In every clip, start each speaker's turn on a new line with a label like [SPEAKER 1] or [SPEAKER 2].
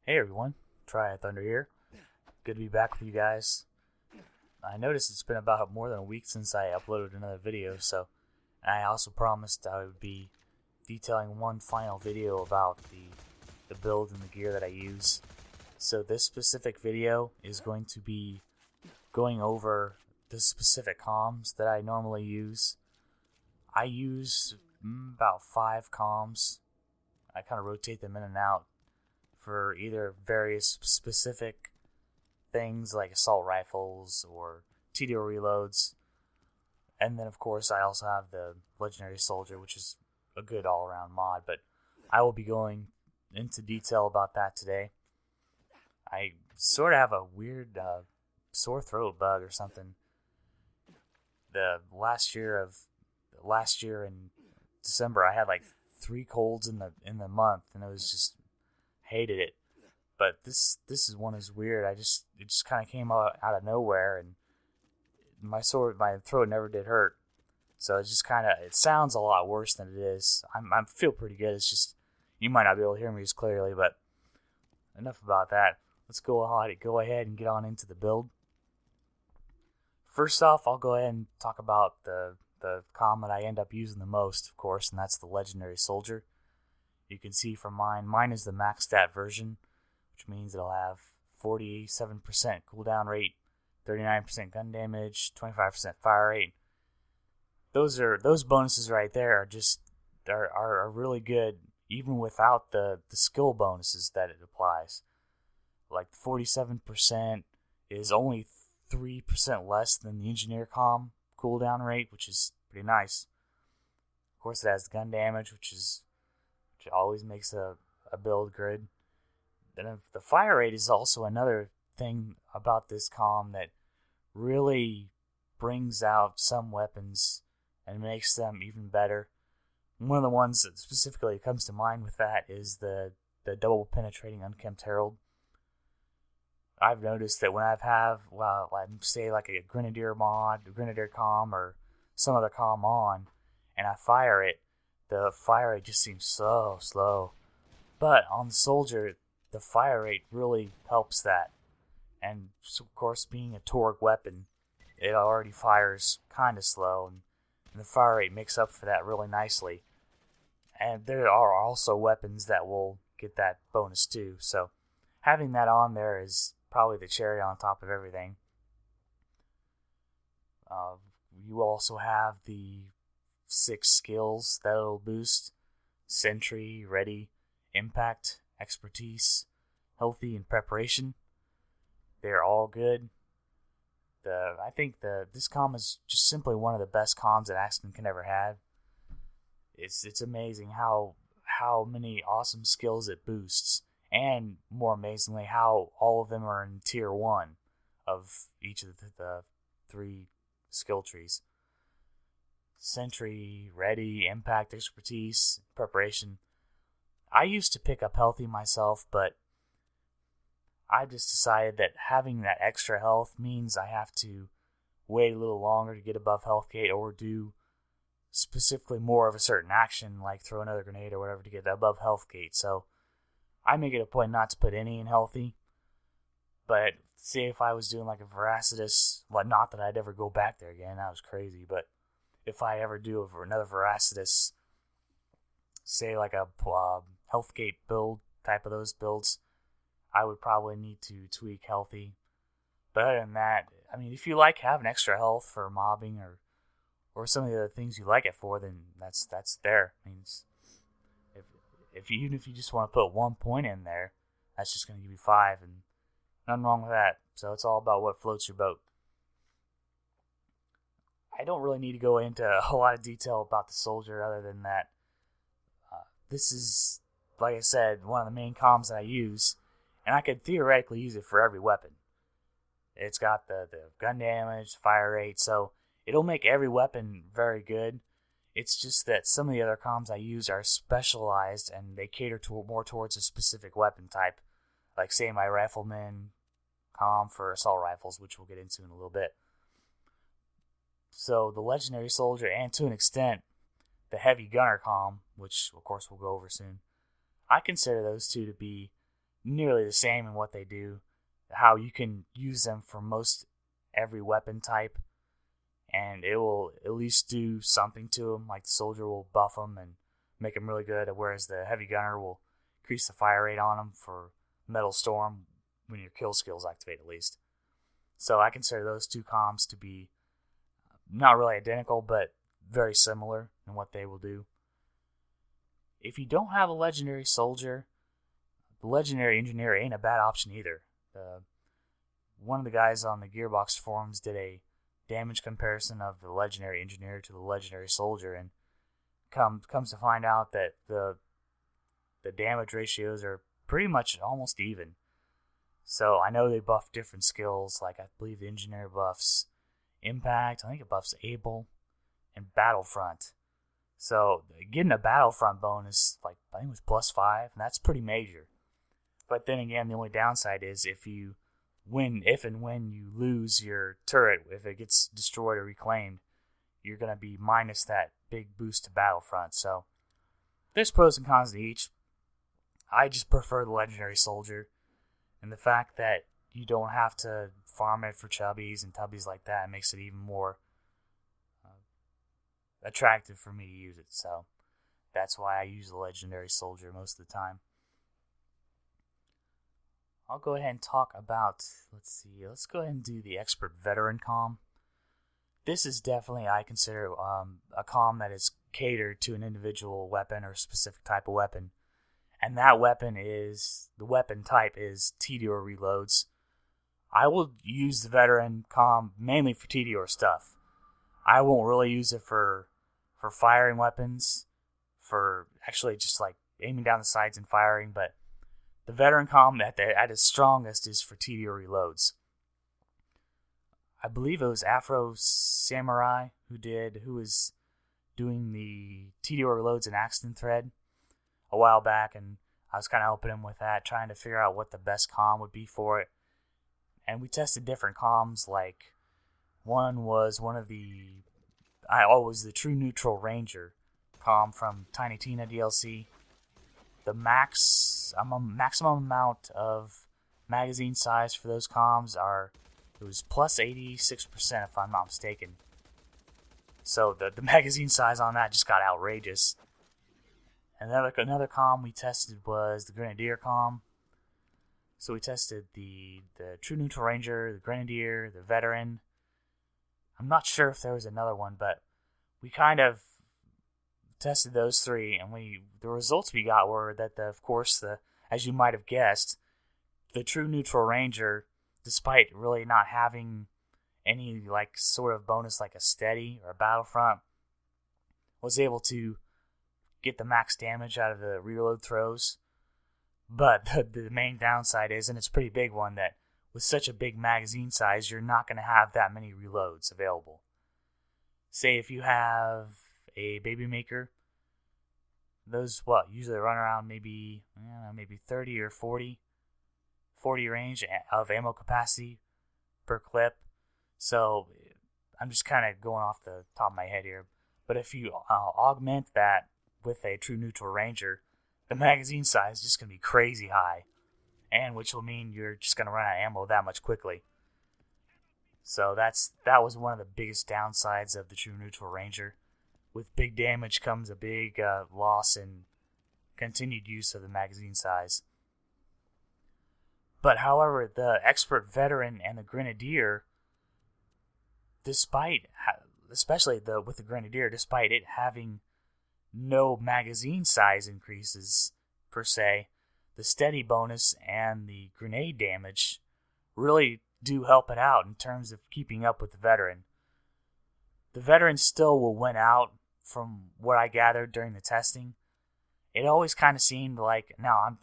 [SPEAKER 1] Hey everyone, Try Thunder here. Good to be back with you guys. I noticed it's been about more than a week since I uploaded another video, so I also promised I would be detailing one final video about the build and the gear that I use. So this specific video is going to be going over the specific comms that I normally use. I use about 5 comms. I kind of rotate them in and out for either various specific things like assault rifles or TDO reloads. And then, of course, I also have the Legendary Soldier, which is a good all-around mod, but I will be going into detail about that today. I sort of have a weird sore throat bug or something. The last year in December, I had like 3 colds in the month, and it was just hated it. But this one is weird. It just kind of came out of nowhere, and my throat never did hurt. So it's just it sounds a lot worse than it is. I feel pretty good. It's just you might not be able to hear me as clearly, but enough about that. Let's go ahead and get on into the build. First off, I'll go ahead and talk about the comm that I end up using the most, of course, and that's the Legendary Soldier. You can see from mine is the max stat version, which means it'll have 47% cooldown rate, 39% gun damage, 25% fire rate. Those bonuses right there are really good, even without the skill bonuses that it applies. Like 47% is only 3% less than the engineer comm cooldown rate, which is pretty nice. Of course, it has gun damage, which always makes a build good. Then the fire rate is also another thing about this comm that really brings out some weapons and makes them even better. One of the ones that specifically comes to mind with that is the double penetrating unkempt herald. I've noticed that when say like a grenadier comm, or some other comm on, and I fire it, the fire rate just seems so slow. But on the soldier, the fire rate really helps that. And so, of course, being a Torgue weapon, it already fires kind of slow, and the fire rate makes up for that really nicely. And there are also weapons that will get that bonus too. So having that on there is probably the cherry on top of everything. You also have the 6 skills that it'll boost: Sentry, Ready, Impact, Expertise, Healthy, and Preparation. They're all good. I think this comm is just simply one of the best comms that Axton can ever have. It's amazing how many awesome skills it boosts, and more amazingly, how all of them are in tier 1 of each of the 3 skill trees. Sentry, Ready, Impact, Expertise, Preparation. I used to pick up Healthy myself, but I just decided that having that extra health means I have to wait a little longer to get above health gate, or do specifically more of a certain action, like throw another grenade or whatever, to get above health gate. So I make it a point not to put any in Healthy. But say if I was doing like a Veracitus, well, not that I'd ever go back there again, that was crazy, but if I ever do another Veracitus, say like a health gate build, type of those builds, I would probably need to tweak Healthy. But other than that, I mean, if you like having extra health for mobbing or some of the other things you like it for, then that's there. I mean, even if you just want to put 1 point in there, that's just going to give you 5, and nothing wrong with that. So it's all about what floats your boat. I don't really need to go into a whole lot of detail about the soldier other than that. This is, like I said, one of the main comms that I use, and I could theoretically use it for every weapon. It's got the gun damage, fire rate, so it'll make every weapon very good. It's just that some of the other comms I use are specialized, and they cater more towards a specific weapon type. Like, say, my Rifleman comm for assault rifles, which we'll get into in a little bit. So the Legendary Soldier, and to an extent, the Heavy Gunner comm, which of course we'll go over soon, I consider those two to be nearly the same in what they do. How you can use them for most every weapon type, and it will at least do something to them. Like the soldier will buff them and make them really good, whereas the heavy gunner will increase the fire rate on them for Metal Storm when your kill skills activate at least. So I consider those two comms to be not really identical, but very similar in what they will do. If you don't have a legendary soldier, the legendary engineer ain't a bad option either. One of the guys on the Gearbox forums did a damage comparison of the legendary engineer to the legendary soldier, and comes to find out that the damage ratios are pretty much almost even. So I know they buff different skills, like I believe the engineer buffs impact, I think it buffs able, and battlefront. So getting a battlefront bonus, like I think it was +5, and that's pretty major. But then again, the only downside is if and when you lose your turret, if it gets destroyed or reclaimed, you're going to be minus that big boost to battlefront. So there's pros and cons to each. I just prefer the legendary soldier, and the fact that you don't have to farm it for chubbies and tubbies like that makes it even more attractive for me to use it. So that's why I use the legendary soldier most of the time. I'll go ahead and talk about, let's go ahead and do the expert veteran comm. This is definitely, I consider, a comm that is catered to an individual weapon or a specific type of weapon. And that weapon type is TDR reloads. I will use the veteran comm mainly for TDR stuff. I won't really use it for firing weapons, for actually just like aiming down the sights and firing, but the veteran comm at its strongest is for TDR reloads. I believe it was Afro Samurai who was doing the TDR reloads in Axton thread a while back, and I was kind of helping him with that, trying to figure out what the best comm would be for it. And we tested different comms, like one was the True Neutral Ranger comm from Tiny Tina DLC. The maximum amount of magazine size for those comms it was plus 86% if I'm not mistaken. So the magazine size on that just got outrageous. Another comm we tested was the Grenadier comm. So we tested the True Neutral Ranger, the Grenadier, the Veteran. I'm not sure if there was another one, but we kind of tested those three, and the results we got were that as you might have guessed, the True Neutral Ranger, despite really not having any like sort of bonus like a steady or a battlefront, was able to get the max damage out of the reload throws. But the main downside is, and it's a pretty big one, that with such a big magazine size, you're not going to have that many reloads available. Say if you have a baby maker, those usually run around maybe 30 or 40 range of ammo capacity per clip. So I'm just kind of going off the top of my head here, but if you augment that with a True Neutral Ranger, the magazine size is just going to be crazy high, and which will mean you're just going to run out of ammo that much quickly. So that was one of the biggest downsides of the True Neutral Ranger. With big damage comes a big loss in continued use of the magazine size. But however, the Expert Veteran and the Grenadier, especially with the Grenadier, despite it having no magazine size increases per se, the steady bonus and the grenade damage really do help it out in terms of keeping up with the Veteran. The Veteran still will win out from what I gathered during the testing. It always kind of seemed like, now I'm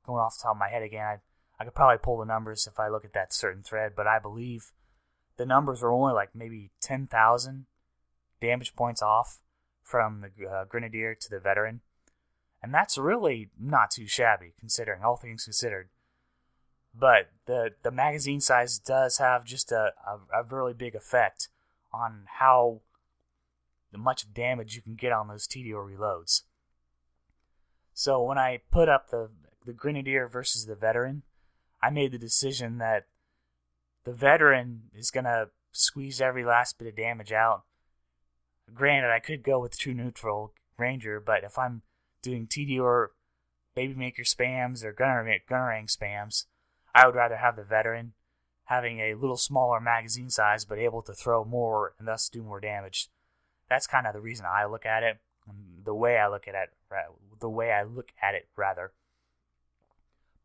[SPEAKER 1] going off the top of my head again, I could probably pull the numbers if I look at that certain thread, but I believe the numbers were only like maybe 10,000 damage points off from the Grenadier to the Veteran. And that's really not too shabby, considering all things considered. But the magazine size does have just a really big effect on how much damage you can get on those TDR reloads. So when I put up the the Grenadier versus the Veteran, I made the decision that the Veteran is going to squeeze every last bit of damage out. Granted, I could go with True Neutral Ranger, but if I'm doing TD or Baby Maker spams or Gunnerang spams, I would rather have the Veteran having a little smaller magazine size but able to throw more and thus do more damage. That's kind of the reason I look at it, the way I look at it, rather.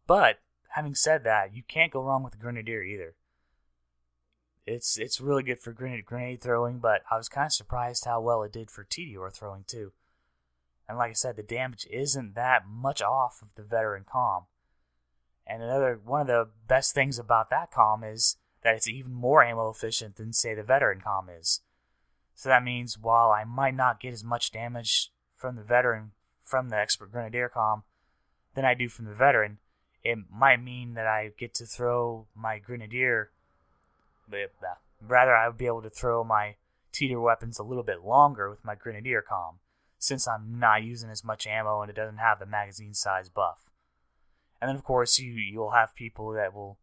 [SPEAKER 1] But having said that, you can't go wrong with the Grenadier either. It's really good for grenade throwing, but I was kind of surprised how well it did for TDR throwing too. And like I said, the damage isn't that much off of the Veteran comm. And one of the best things about that comm is that it's even more ammo efficient than, say, the Veteran comm is. So that means while I might not get as much damage from the Expert Grenadier comm than I do from the Veteran, it might mean that I get to throw my Grenadier, rather I would be able to throw my TDR weapons a little bit longer with my Grenadier comm, since I'm not using as much ammo and it doesn't have the magazine size buff. And then of course you'll have people that will,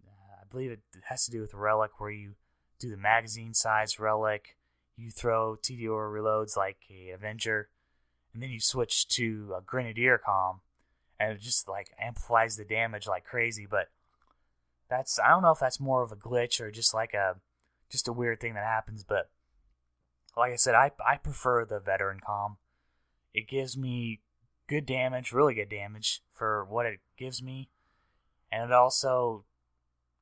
[SPEAKER 1] I believe it has to do with Relic, where you do the magazine size Relic, you throw TDR reloads like a Avenger, and then you switch to a Grenadier comm, and it just like amplifies the damage like crazy. But I don't know if that's more of a glitch or just a weird thing that happens. But like I said, I prefer the Veteran comm. It gives me good damage, really good damage for what it gives me, and it also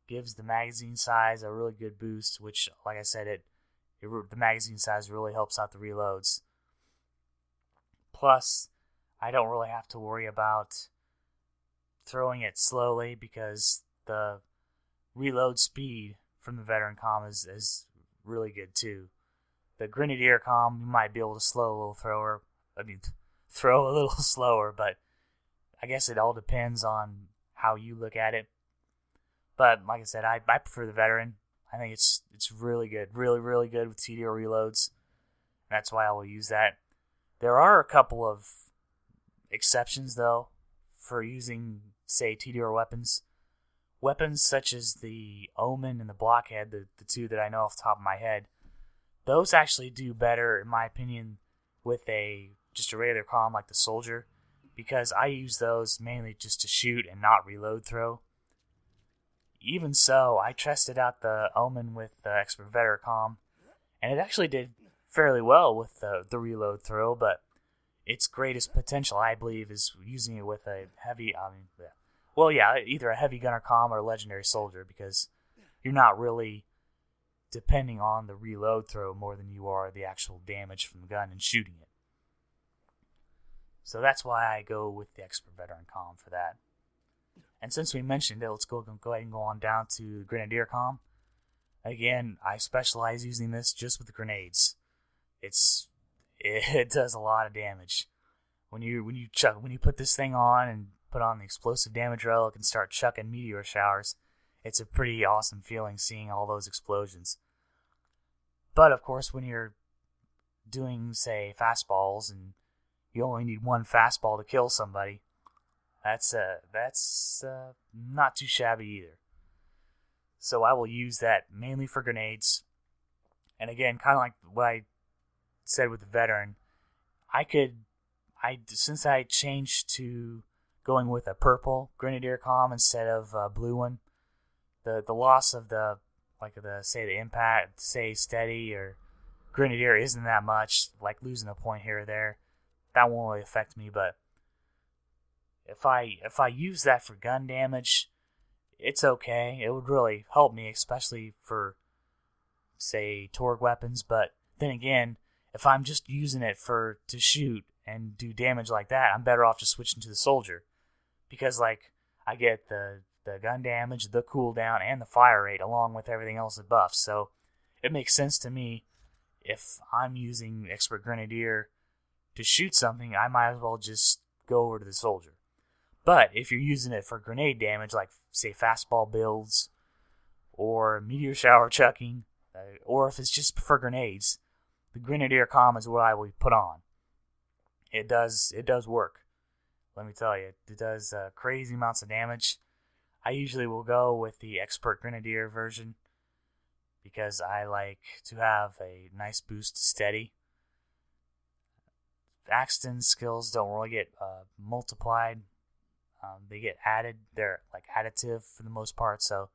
[SPEAKER 1] gives the magazine size a really good boost, which, like I said, the magazine size really helps out the reloads. Plus, I don't really have to worry about throwing it slowly because the reload speed from the Veteran comm is really good too. The Grenadier comm, you might be able to throw a little slower, but I guess it all depends on how you look at it. But like I said, I prefer the Veteran. I think it's really good, really, really good with TDR reloads. That's why I will use that. There are a couple of exceptions, though, for using, say, TDR weapons. Weapons such as the Omen and the Blockhead, the two that I know off the top of my head, those actually do better, in my opinion, with just a regular comm like the Soldier, because I use those mainly just to shoot and not reload throw. Even so, I tested out the Omen with the Expert Veteran comm, and it actually did fairly well with the reload throw, but its greatest potential, I believe, is using it with a heavy, either a heavy gunner comm or a legendary soldier, because you're not really depending on the reload throw more than you are the actual damage from the gun and shooting it. So that's why I go with the Expert Veteran comm for that. And since we mentioned it, let's go ahead and go on down to the Grenadier comm. Again, I specialize using this just with the grenades. It does a lot of damage. When you put this thing on and put on the explosive damage relic and start chucking meteor showers, it's a pretty awesome feeling seeing all those explosions. But of course, when you're doing, say, fastballs and you only need one fastball to kill somebody, that's not too shabby either. So I will use that mainly for grenades. And again, kind of like what I said with the Veteran, since I changed to going with a purple Grenadier comm instead of a blue one, the loss of the impact, say steady or Grenadier isn't that much, like losing a point here or there. That won't really affect me, but if I use that for gun damage, it's okay. It would really help me, especially for, say, Torg weapons. But then again, if I'm just using it to shoot and do damage like that, I'm better off just switching to the Soldier, because like I get the gun damage, the cooldown, and the fire rate along with everything else it buffs. So it makes sense to me if I'm using Expert Grenadier to shoot something, I might as well just go over to the Soldier. But if you're using it for grenade damage, like, say, fastball builds, or meteor shower chucking, or if it's just for grenades, the Grenadier comm is what I will put on. It does work. let me tell you, it does crazy amounts of damage. I usually will go with the Expert Grenadier version because I like to have a nice boost to steady. Axton's skills don't really get multiplied. They get added. They're like additive for the most part, so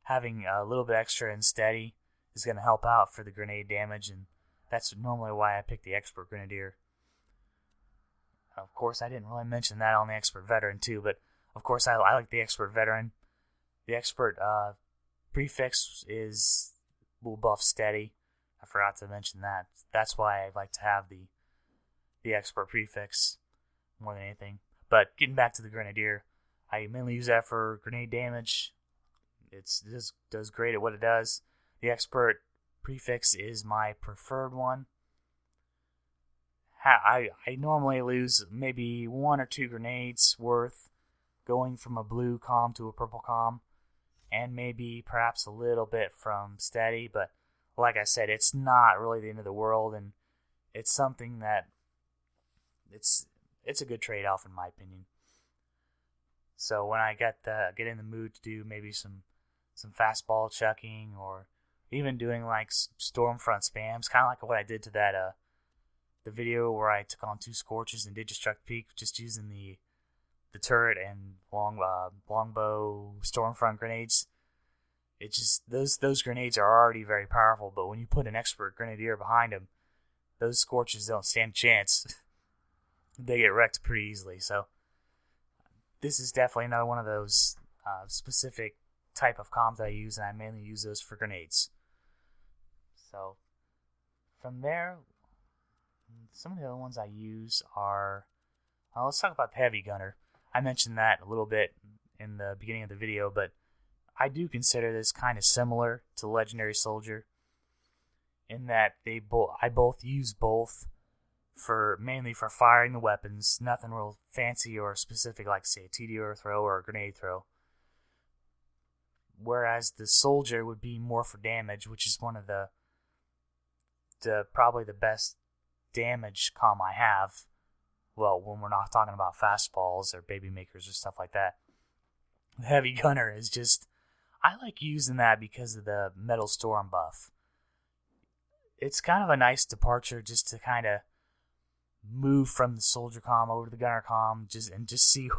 [SPEAKER 1] having a little bit extra in steady is going to help out for the grenade damage, and that's normally why I pick the Expert Grenadier. Of course, I didn't really mention that on the Expert Veteran too, but of course I like the Expert Veteran. The Expert prefix will buff steady. I forgot to mention that. That's why I like to have the Expert prefix more than anything. But getting back to the Grenadier, I mainly use that for grenade damage. It does great at what it does. The Expert prefix is my preferred one. I normally lose maybe 1 or 2 grenades worth going from a blue comm to a purple comm, and maybe perhaps a little bit from steady, but like I said, it's not really the end of the world, and it's something that it's a good trade-off in my opinion. So when I get in the mood to do maybe some fastball chucking, or even doing like Stormfront spams, kind of like what I did to that the video where I took on 2 Scorches and did just struck peak, just using the turret and longbow Stormfront grenades. It just those grenades are already very powerful, but when you put an Expert Grenadier behind them, those Scorches don't stand a chance. They get wrecked pretty easily. So this is definitely another one of those specific type of comms that I use, and I mainly use those for grenades. So from there, some of the other ones I use are, let's talk about the Heavy Gunner. I mentioned that a little bit in the beginning of the video, but I do consider this kind of similar to Legendary Soldier in that I use both mainly for firing the weapons. Nothing real fancy or specific like, say, a TDR throw or a grenade throw. Whereas the Soldier would be more for damage, which is one of the probably the best damage comm I have. Well, when we're not talking about fastballs or baby makers or stuff like that. The Heavy Gunner is just, I like using that because of the Metal Storm buff. It's kind of a nice departure just to kind of move from the Soldier comm over to the Gunner comm, just see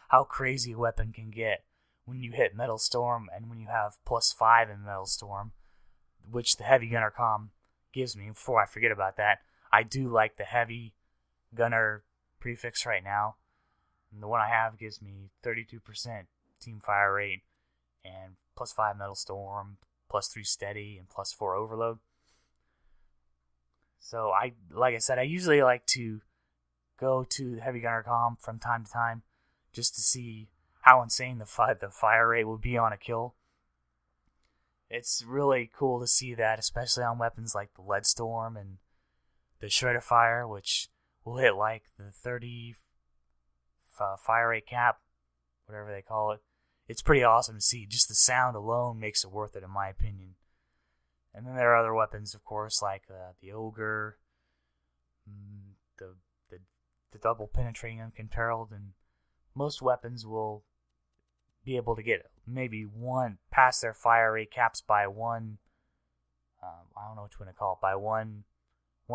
[SPEAKER 1] how crazy a weapon can get when you hit Metal Storm and when you have +5 in Metal Storm, which the Heavy Gunner comm gives me. Before I forget about that, I do like the Heavy Gunner prefix right now. And the one I have gives me 32% team fire rate and +5 Metal Storm, +3 steady, and +4 overload. So like I said, I usually like to go to the Heavy Gunner comm from time to time just to see how insane the fire rate will be on a kill. It's really cool to see that, especially on weapons like the Lead Storm and the Shredder Fire, which will hit like the 30 fire rate cap, whatever they call it. It's pretty awesome to see. Just the sound alone makes it worth it, in my opinion. And then there are other weapons, of course, like the Ogre, the double penetrating uncontrolled, and most weapons will be able to get maybe one past their fire rate caps by one. I don't know what you want to call it, by one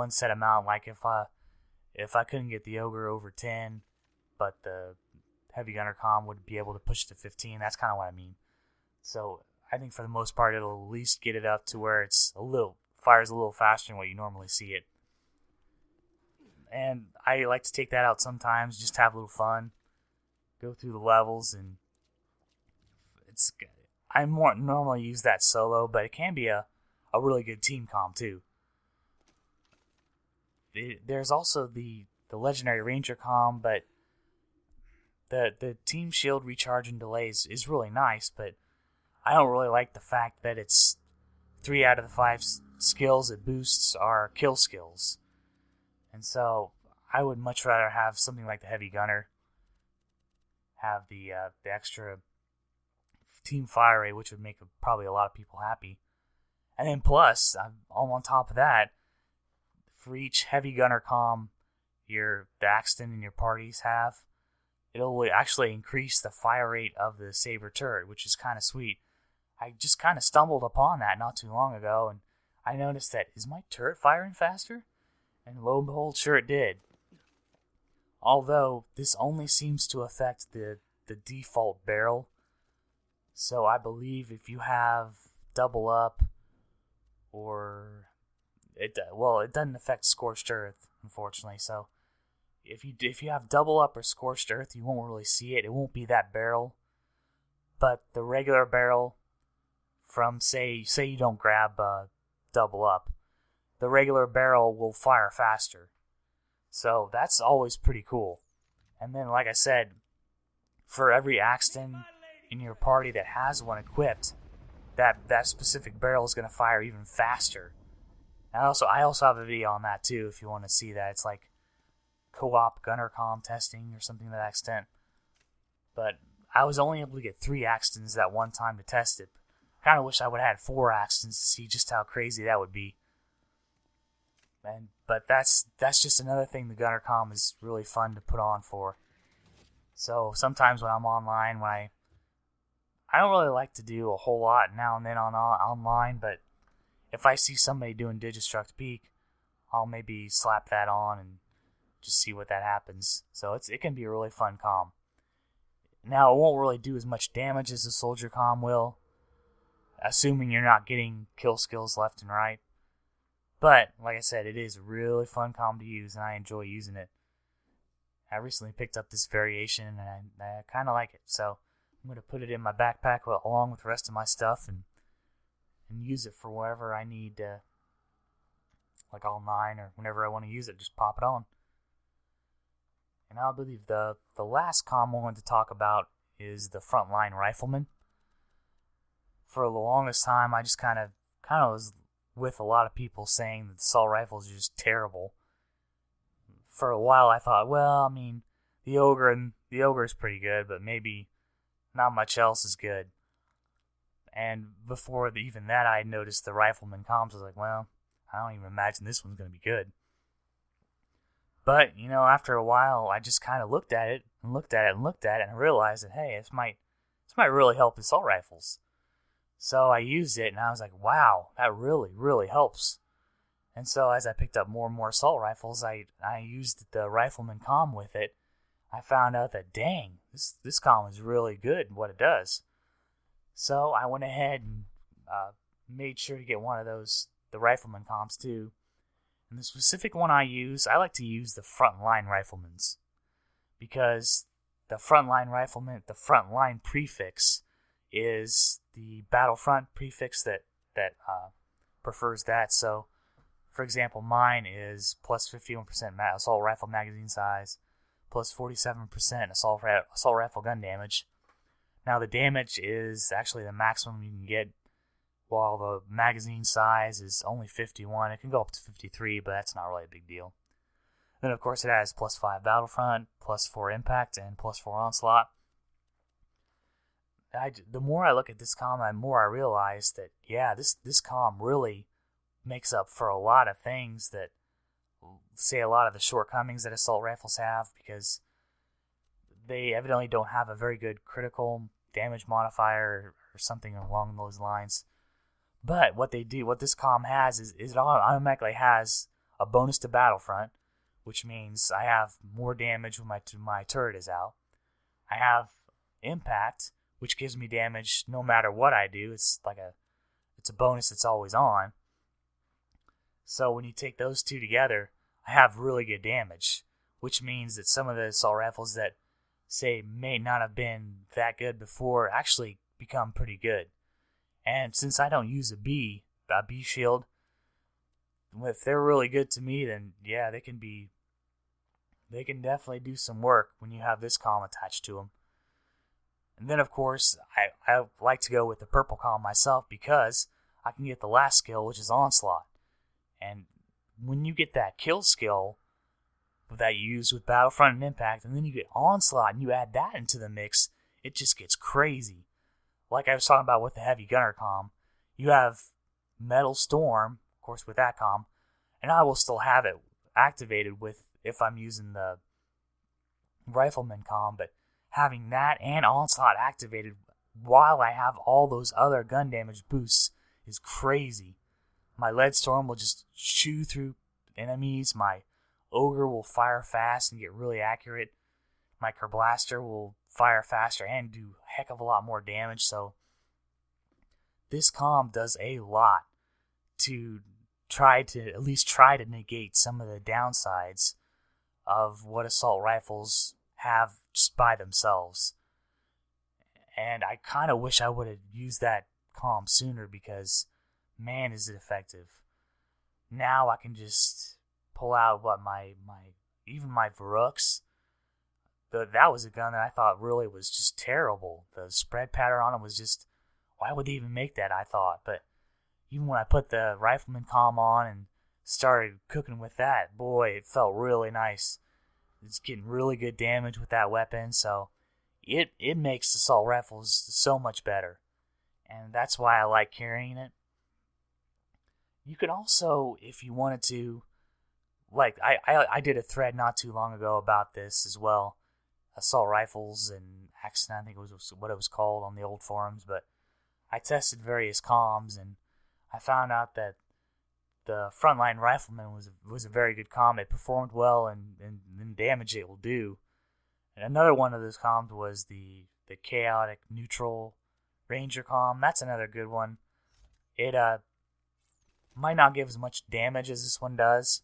[SPEAKER 1] set amount. Like if I couldn't get the Ogre over 10, but the Heavy Gunner comm would be able to push it to 15. That's kind of what I mean. So I think for the most part, it'll at least get it up to where it's fires a little faster than what you normally see it. And I like to take that out sometimes, just to have a little fun, go through the levels, and I more normally use that solo, but it can be a really good team comm too. There's also the Legendary Ranger comm, but the team shield recharge and delays is really nice, but I don't really like the fact that it's 3 out of the 5 skills it boosts are kill skills. And so I would much rather have something like the Heavy Gunner have the extra team fire rate, which would make probably a lot of people happy. And then plus, all on top of that, for each Heavy Gunner comm the Axton and your parties have, it'll actually increase the fire rate of the saber turret, which is kind of sweet. I just kind of stumbled upon that not too long ago, and I noticed that, is my turret firing faster? And lo and behold, sure it did. Although, this only seems to affect the default barrel. So I believe if you have double up, or it doesn't affect scorched earth, unfortunately. So if you have double up or scorched earth, you won't really see it. It won't be that barrel. But the regular barrel from say you don't grab double up, the regular barrel will fire faster. So that's always pretty cool. And then, like I said, for every Axton in your party that has one equipped, that specific barrel is going to fire even faster. And I also have a video on that too, if you want to see that. It's like co-op gunner comm testing or something to that extent. But I was only able to get 3 Axtons that one time to test it. I kind of wish I would have had 4 Axtons to see just how crazy that would be. But that's just another thing the gunner comm is really fun to put on for. So sometimes when I'm online, I don't really like to do a whole lot now and then online, but if I see somebody doing Digistruct Peak, I'll maybe slap that on and just see what that happens. So it can be a really fun comm. Now, it won't really do as much damage as the soldier comm will, assuming you're not getting kill skills left and right. But, like I said, it is a really fun comm to use, and I enjoy using it. I recently picked up this variation, and I kind of like it, so I'm going to put it in my backpack along with the rest of my stuff and use it for wherever I need, like all 9 or whenever I want to use it, just pop it on. And I believe the last comm I wanted to talk about is the frontline rifleman. For the longest time, I just kind of was with a lot of people saying that the assault rifles are just terrible. For a while, I thought, well, I mean, the ogre is pretty good, but maybe not much else is good. And before even that, I noticed the rifleman comms. I was like, well, I don't even imagine this one's going to be good. But, after a while, I just kind of looked at it, and and realized that, hey, this might really help assault rifles. So I used it, and I was like, wow, that really, really helps. And so as I picked up more and more assault rifles, I used the rifleman comm with it. I found out that, dang, this comm is really good in what it does. So I went ahead and made sure to get one of those, the rifleman comms too. And the specific one I like to use the frontline riflemans. Because the frontline rifleman, the frontline prefix is the Battlefront prefix that prefers that. So, for example, mine is plus 51% assault rifle magazine size, plus 47% assault rifle gun damage. Now, the damage is actually the maximum you can get, while the magazine size is only 51. It can go up to 53, but that's not really a big deal. Then, of course, it has plus 5 Battlefront, plus 4 Impact, and plus 4 Onslaught. The more I look at this comm, the more I realize that, yeah, this comm really makes up for a lot of things that, say, a lot of the shortcomings that assault rifles have, because they evidently don't have a very good critical damage modifier or something along those lines. But what this comm has is it automatically has a bonus to Battlefront, which means I have more damage when my turret is out. I have Impact, which gives me damage no matter what I do. It's a bonus that's always on. So when you take those two together, I have really good damage, which means that some of the assault rifles that, say, may not have been that good before actually become pretty good. And since I don't use a B shield, if they're really good to me, then yeah, they can definitely do some work when you have this comm attached to them. And then, of course, I like to go with the purple comm myself because I can get the last skill, which is Onslaught. And when you get that kill skill that you use with Battlefront and Impact, and then you get Onslaught and you add that into the mix, it just gets crazy. Like I was talking about with the Heavy Gunner comm, you have Metal Storm, of course, with that comm, and I will still have it activated with if I'm using the Rifleman comm, but having that and Onslaught activated while I have all those other gun damage boosts is crazy. My Lead Storm will just chew through enemies. My Ogre will fire fast and get really accurate. My Kerblaster will fire faster and do a heck of a lot more damage. So this comm does a lot to at least try to negate some of the downsides of what assault rifles have just by themselves. And I kind of wish I would have used that comm sooner because, man, is it effective. Now I can just pull out even my Varuks. That was a gun that I thought really was just terrible. The spread pattern on it was just, why would they even make that, I thought. But even when I put the Rifleman comm on and started cooking with that, boy, it felt really nice. It's getting really good damage with that weapon, so it makes assault rifles so much better. And that's why I like carrying it. You could also, if you wanted to, like, I did a thread not too long ago about this as well. Assault rifles and Axton, I think it was what it was called on the old forums, but I tested various comms and I found out that the Frontline Rifleman was a very good comm. It performed well and damage it will do. And another one of those comms was the Chaotic Neutral Ranger comm. That's another good one. It might not give as much damage as this one does,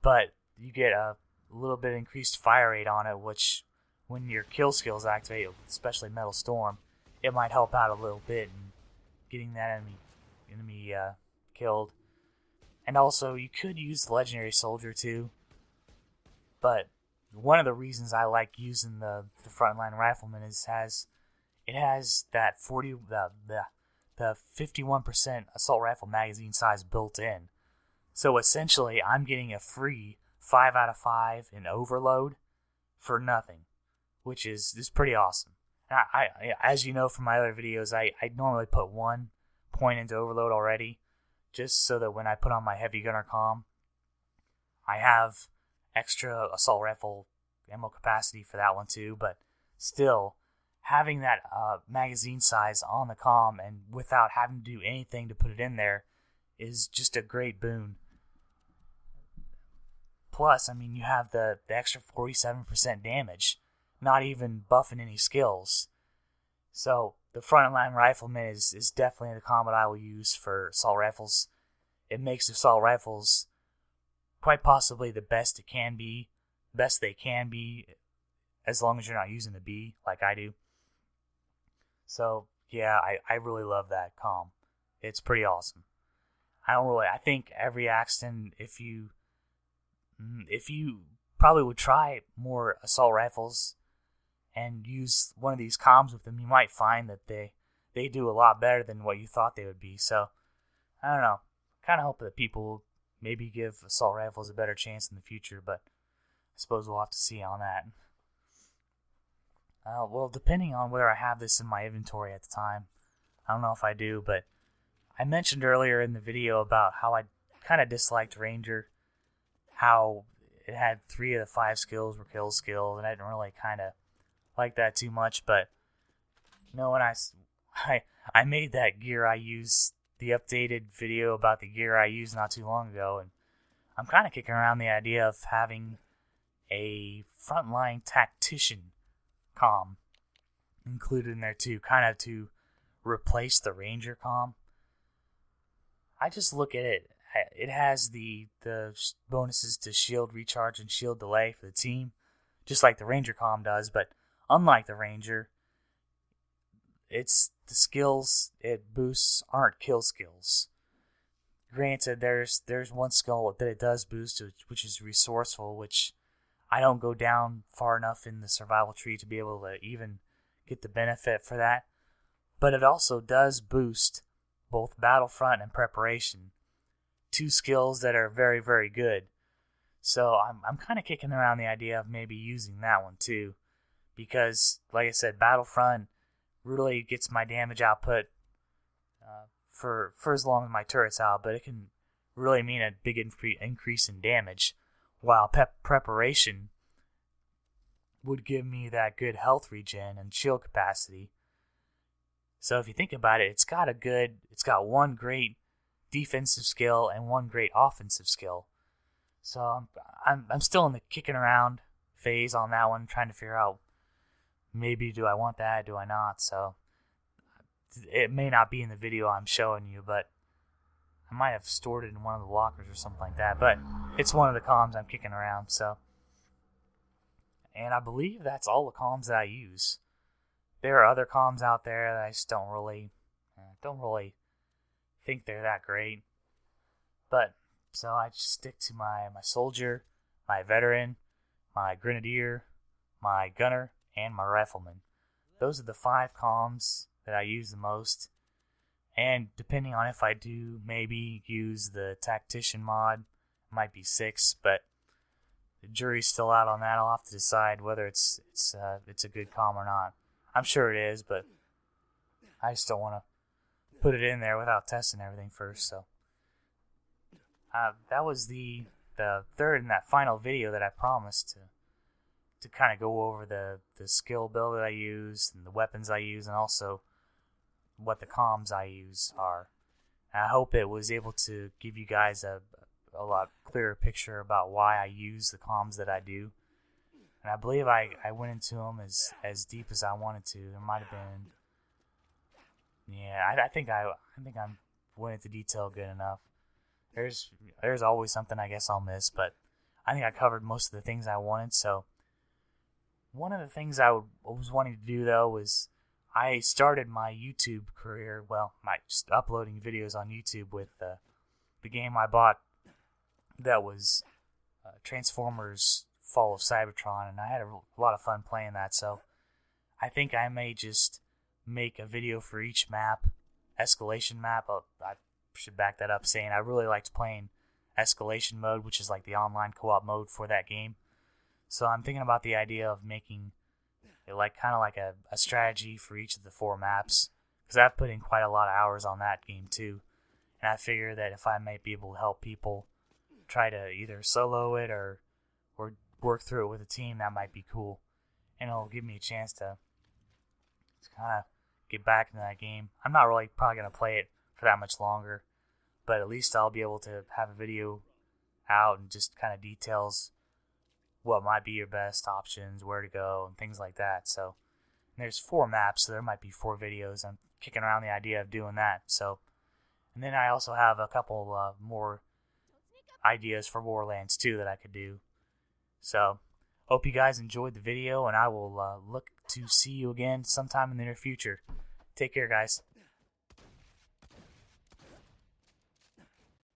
[SPEAKER 1] but you get a little bit increased fire rate on it, which when your kill skills activate, especially Metal Storm, it might help out a little bit in getting that enemy killed. And also, you could use the Legendary Soldier too, but one of the reasons I like using the Frontline Rifleman is it has that 51% assault rifle magazine size built in. So essentially, I'm getting a free 5 out of 5 in overload for nothing, which is pretty awesome. I as you know from my other videos, I normally put 1 point into overload already, just so that when I put on my heavy gunner comm, I have extra assault rifle ammo capacity for that one too. But still, having that magazine size on the comm and without having to do anything to put it in there is just a great boon. Plus, I mean, you have the extra 47% damage, not even buffing any skills. So the Frontline Rifleman is definitely the comm that I will use for assault rifles. It makes assault rifles quite possibly the best they can be, as long as you're not using the B like I do. So yeah, I really love that comm. It's pretty awesome. I think every Axton, if you probably would try more assault rifles and use one of these comms with them, you might find that they do a lot better than what you thought they would be. So I don't know. Kind of hope that people maybe give assault rifles a better chance in the future, but I suppose we'll have to see on that. Well, depending on whether I have this in my inventory at the time, I don't know if I do, but I mentioned earlier in the video about how I kind of disliked Ranger, how it had 3 of the 5 skills were kill skills, and I didn't really kind of like that too much. But you know, when I made that gear I use, the updated video about the gear I used not too long ago, and I'm kind of kicking around the idea of having a Frontline Tactician comm included in there too, kind of to replace the Ranger comm. I just look at it. It has the bonuses to shield recharge and shield delay for the team, just like the Ranger comm does, but unlike the Ranger, it's the skills it boosts aren't kill skills. Granted, there's one skill that it does boost, which is resourceful, which I don't go down far enough in the survival tree to be able to even get the benefit for that. But it also does boost both Battlefront and Preparation, 2 skills that are very, very good. So I'm kind of kicking around the idea of maybe using that one too, because like I said, Battlefront really gets my damage output for as long as my turret's out, but it can really mean a big increase in damage, while Preparation would give me that good health regen and shield capacity. So if you think about it, it's got one great defensive skill and one great offensive skill. So I'm still in the kicking around phase on that one, trying to figure out, maybe do I want that, do I not? So it may not be in the video I'm showing you, but I might have stored it in one of the lockers or something like that. But it's one of the comms I'm kicking around. So, and I believe that's all the comms that I use. There are other comms out there that I just don't really think they're that great. But so I just stick to my soldier, my veteran, my grenadier, my gunner, and my rifleman. Those are the 5 comms that I use the most. And depending on if I do maybe use the tactician mod, it might be 6, but the jury's still out on that. I'll have to decide whether it's a good comm or not. I'm sure it is, but I just don't want to put it in there without testing everything first. So that was the third and that final video that I promised to kind of go over the skill build that I use and the weapons I use, and also what the comms I use are. And I hope it was able to give you guys a lot clearer picture about why I use the comms that I do. And I believe I went into them as deep as I wanted to. There might have been, I think I went into detail good enough. There's always something I guess I'll miss, but I think I covered most of the things I wanted. So one of the things I was wanting to do though was I started my YouTube career, just uploading videos on YouTube with the game I bought that was Transformers Fall of Cybertron, and I had a lot of fun playing that. So I think I may just make a video for each map, escalation map. I should back that up saying I really liked playing escalation mode, which is like the online co-op mode for that game. So I'm thinking about the idea of making it kind of like a strategy for each of the 4 maps, because I've put in quite a lot of hours on that game too. And I figure that if I might be able to help people try to either solo it or work through it with a team, that might be cool. And it'll give me a chance to kind of get back into that game. I'm not really probably going to play it for that much longer, but at least I'll be able to have a video out and just kind of details what might be your best options, where to go, and things like that. So there's 4 maps, so there might be 4 videos. I'm kicking around the idea of doing that. So, and then I also have a couple more ideas for Borderlands 2 that I could do. So, hope you guys enjoyed the video, and I will look to see you again sometime in the near future. Take care, guys.